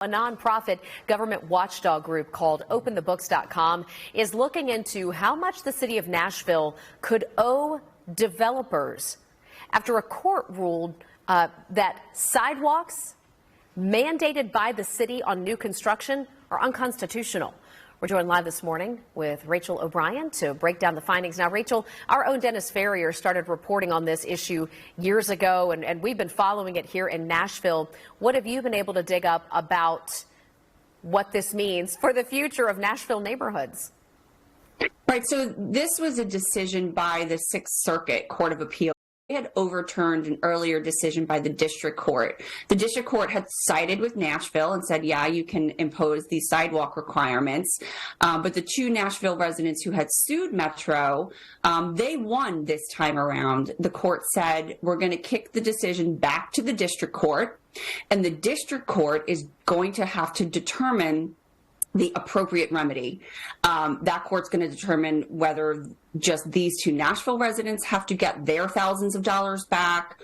A nonprofit government watchdog group called OpenTheBooks.com is looking into how much the city of Nashville could owe developers after a court ruled that sidewalks mandated by the city on new construction are unconstitutional. We're joined live this morning with Rachel O'Brien to break down the findings. Now, Rachel, our own Dennis Ferrier started reporting on this issue years ago, and we've been following it here in Nashville. What have you been able to dig up about what this means for the future of Nashville neighborhoods? Right. So this was a decision by the Sixth Circuit Court of Appeal. They had overturned an earlier decision by the district court. The district court had sided with Nashville and said, yeah, you can impose these sidewalk requirements. But the two Nashville residents who had sued Metro, they won this time around. The court said, we're going to kick the decision back to the district court, and the district court is going to have to determine the appropriate remedy. That court's going to determine whether just these two Nashville residents have to get their thousands of dollars back,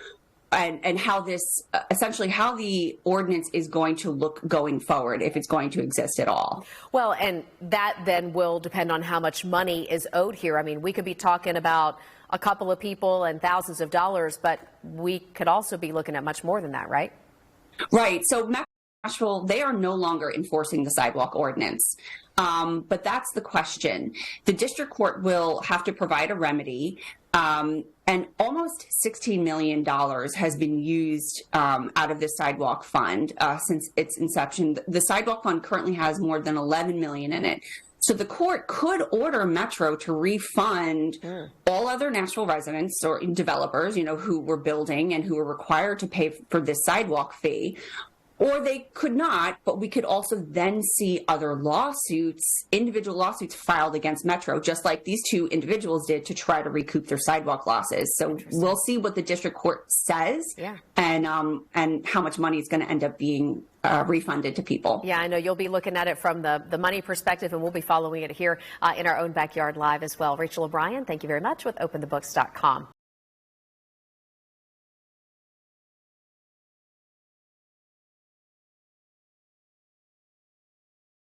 and how this, essentially how the ordinance is going to look going forward, if it's going to exist at all. Well, and that then will depend on how much money is owed here. I mean, we could be talking about a couple of people and thousands of dollars, but we could also be looking at much more than that, right? Right. So Nashville, they are no longer enforcing the sidewalk ordinance. But that's the question. The district court will have to provide a remedy, and almost $16 million has been used out of the sidewalk fund since its inception. The sidewalk fund currently has more than $11 million in it. So the court could order Metro to refund all other Nashville residents or developers, who were building and who were required to pay for this sidewalk fee. Or they could not, but we could also then see other lawsuits, individual lawsuits filed against Metro, just like these two individuals did to try to recoup their sidewalk losses. So we'll see what the district court says, and how much money is going to end up being refunded to people. Yeah, I know you'll be looking at it from the money perspective, and we'll be following it here in our own backyard live as well. Rachel O'Brien, thank you very much with OpenTheBooks.com.